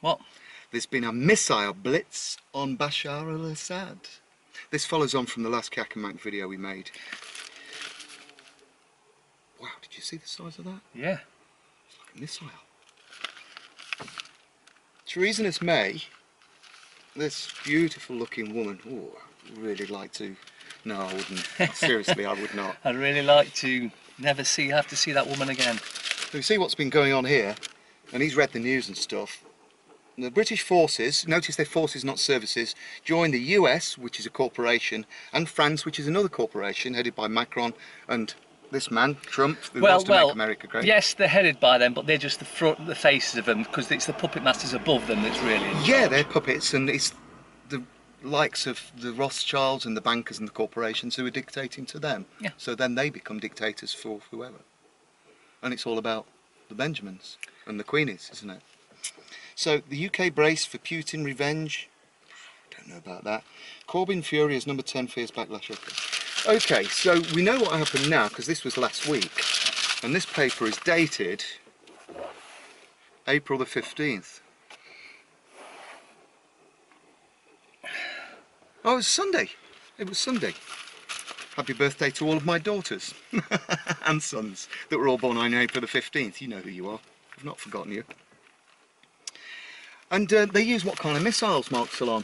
What? There's been a missile blitz on Bashar al-Assad. This follows on from the last Kak M video we made. Wow, did you see the size of that? Yeah. It's like a missile. Treasonous May, this beautiful looking woman, oh, I'd really like to, no I wouldn't, seriously I would not. I'd really like to have to see that woman again. So you see what's been going on here, and he's read the news and stuff. The British forces, notice they're forces not services, joined the US, which is a corporation, and France, which is another corporation headed by Macron and this man, Trump, who wants to make America great. Yes, they're headed by them, but they're just the faces of them, because it's the puppet masters above them that's really in charge. Yeah, they're puppets, and it's the likes of the Rothschilds and the bankers and the corporations who are dictating to them. Yeah. So then they become dictators for whoever. And it's all about the Benjamins and the Queenies, isn't it? So the UK brace for Putin revenge. Don't know about that. Corbyn Fury as number 10 fierce backlash. Okay, so we know what happened now because this was last week, and this paper is dated April the 15th. Oh, it was Sunday. It was Sunday. Happy birthday to all of my daughters and sons that were all born on April the 15th. You know who you are. I've not forgotten you. And they use what kind of missiles, Mark Salon?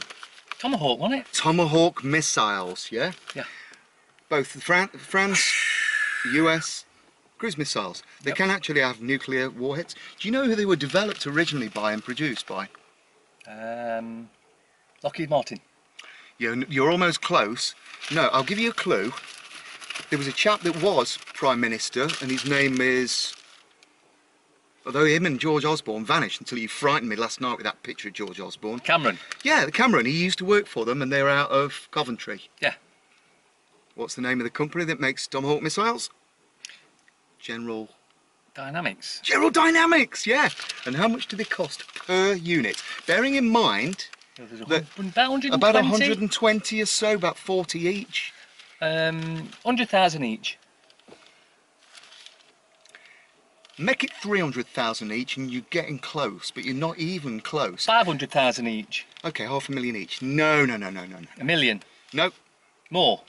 Tomahawk, wasn't it? Tomahawk missiles, yeah? Yeah. Both France, US, cruise missiles. They can actually have nuclear warheads. Do you know who they were developed originally by and produced by? Lockheed Martin. You're almost close. No, I'll give you a clue. There was a chap that was Prime Minister, and his name is... Although him and George Osborne vanished until you frightened me last night with that picture of George Osborne. Cameron. Yeah, Cameron. He used to work for them, and they're out of Coventry. Yeah. What's the name of the company that makes Tomahawk missiles? General Dynamics. General Dynamics, yeah. And how much do they cost per unit? Bearing in mind that about 120. About 120 or so, about 40 each. 100,000 each. Make it 300,000 each and you're getting close, but you're not even close. 500,000 each. Okay, 500,000 each. No. $1 million. No. More.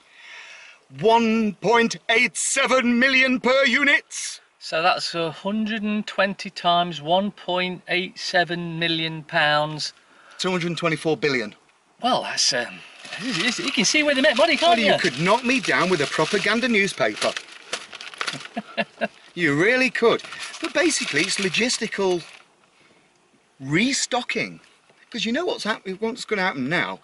1.87 million per unit. So that's 120 times 1.87 million pounds. 224 billion. Well, that's you can see where they make money, can't you? You could knock me down with a propaganda newspaper. You really could. But basically, it's logistical restocking. Because you know what's going to happen now?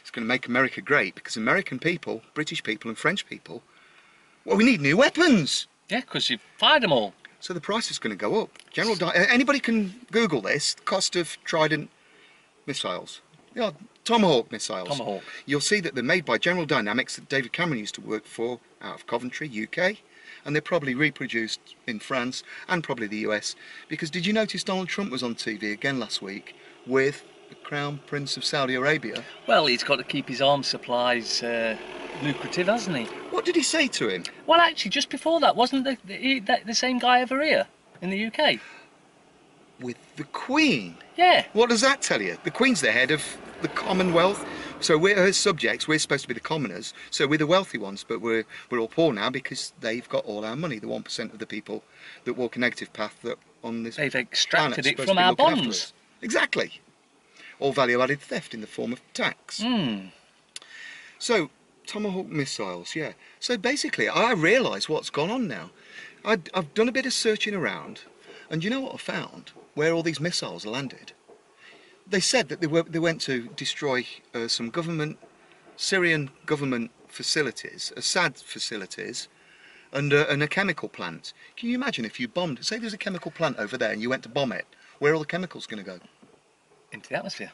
It's going to make America great, because American people, British people and French people, well, we need new weapons. Yeah, because you've fired them all. So the price is going to go up. Anybody can Google this, the cost of Trident missiles. Yeah, Tomahawk missiles. Tomahawk. You'll see that they're made by General Dynamics that David Cameron used to work for out of Coventry, UK. And they're probably reproduced in France and probably the US. Because did you notice Donald Trump was on TV again last week with the Crown Prince of Saudi Arabia? Well, he's got to keep his arms supplies lucrative, hasn't he? What did he say to him? Well, actually, just before that, wasn't the same guy over here in the UK? With the Queen? Yeah. What does that tell you? The Queen's the head of the Commonwealth. So we're her subjects, we're supposed to be the commoners, so we're the wealthy ones, but we're all poor now because they've got all our money, the 1% of the people that walk a negative path that on this They've extracted planet it from our bonds. Exactly. All value-added theft in the form of tax. Mm. So, Tomahawk missiles, yeah. So basically, I realise what's gone on now. I've done a bit of searching around, and you know what I found? Where all these missiles landed? They said that they went to destroy some Syrian government facilities, Assad facilities, and a chemical plant. Can you imagine if you bombed, say there's a chemical plant over there and you went to bomb it, where are all the chemicals going to go? Into the atmosphere.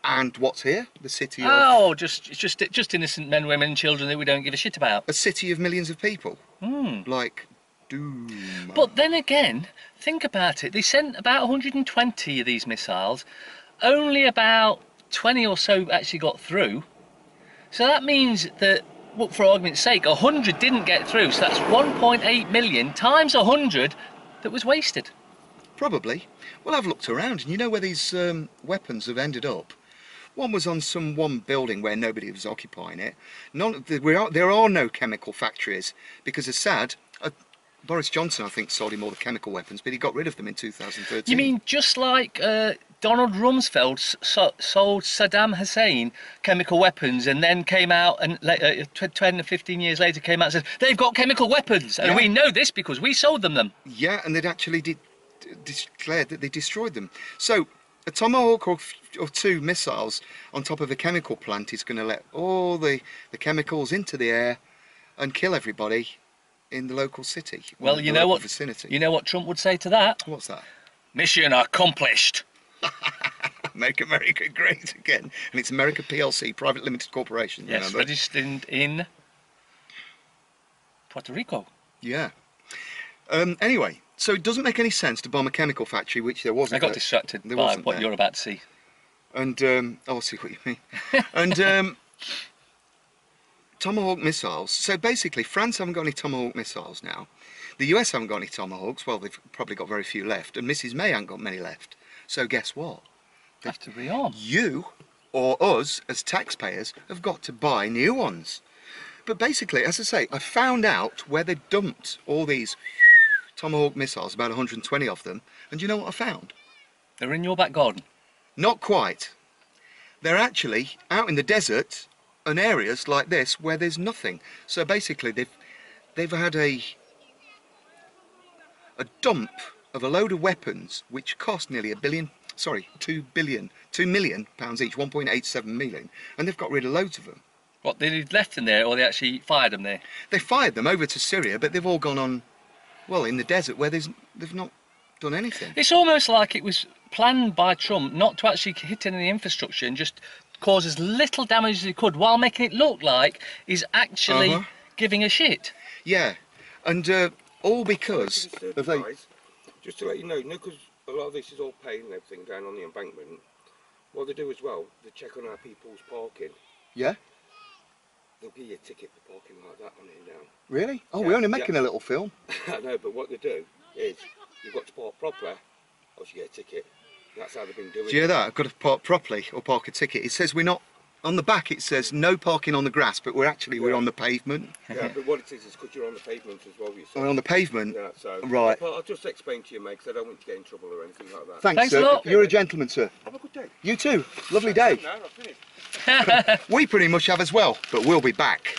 And what's here? The city of... Oh, just innocent men, women and children that we don't give a shit about. A city of millions of people. Mm. Like, doom. But then again, think about it. They sent about 120 of these missiles. Only about 20 or so actually got through. So that means that, well, for argument's sake, 100 didn't get through. So that's 1.8 million times 100 that was wasted. Probably. Well, I've looked around, and you know where these weapons have ended up? One was on one building where nobody was occupying it. There are no chemical factories because it's sad. Boris Johnson, I think, sold him all the chemical weapons, but he got rid of them in 2013. You mean just like Donald Rumsfeld sold Saddam Hussein chemical weapons and then came out and 10 or 15 years later came out and said, they've got chemical weapons, and we know this because we sold them. Yeah, and they'd actually declared that they destroyed them. So a Tomahawk or two missiles on top of a chemical plant is going to let all the chemicals into the air and kill everybody in the local city. Well, you know what? Vicinity. You know what Trump would say to that? What's that? Mission accomplished. Make America great again. And it's America PLC, private limited corporation. Yes, remember? registered in Puerto Rico. Yeah. Anyway, so it doesn't make any sense to bomb a chemical factory, which there wasn't. I got distracted by what you're about to see. And I'll see what you mean. And Tomahawk missiles. So basically, France haven't got any Tomahawk missiles now. The US haven't got any Tomahawks. Well, they've probably got very few left. And Mrs. May hasn't got many left. So guess what? They have to rearm. You or us as taxpayers have got to buy new ones. But basically, as I say, I found out where they dumped all these Tomahawk missiles, about 120 of them. And you know what I found? They're in your back garden. Not quite. They're actually out in the desert and areas like this where there's nothing. So basically they've had a dump of a load of weapons which cost nearly £2 million pounds each, 1.87 million, and they've got rid of loads of them. What, they left them there, or they actually fired them there? They fired them over to Syria, but they've all gone on, well, in the desert where they've not done anything. It's almost like it was planned by Trump not to actually hit any of the infrastructure and just cause as little damage as he could, while making it look like he's actually giving a shit. Yeah, and all because of they... Just to let you know, because a lot of this is all paid and everything down on the embankment, what they do as well, they check on our people's parking. Yeah? They'll give you a ticket for parking like that on here now. Really? Oh, Yeah, we're only making a little film. I know, but what they do is, you've got to park properly, or you get a ticket. That's how they've been doing it. Do you hear that? I've got to park properly or park a ticket. It says we're not... On the back it says no parking on the grass, but we're on the pavement. Yeah, but what it is because you're on the pavement as well, you see. We're on the pavement? Yeah, so... Right. I'll just explain to you, mate, because I don't want you to get in trouble or anything like that. Thanks, a sir. lot. You're a gentleman, sir. Have a good day. You too. Lovely day. No, I've finished. We pretty much have as well, but we'll be back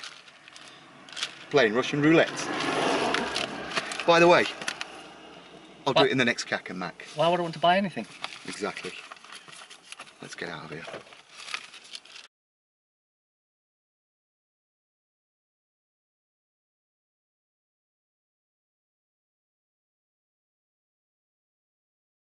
playing Russian roulette. By the way, I'll do it in the next Kak and Mac. Why would I want to buy anything? Exactly. Let's get out of here.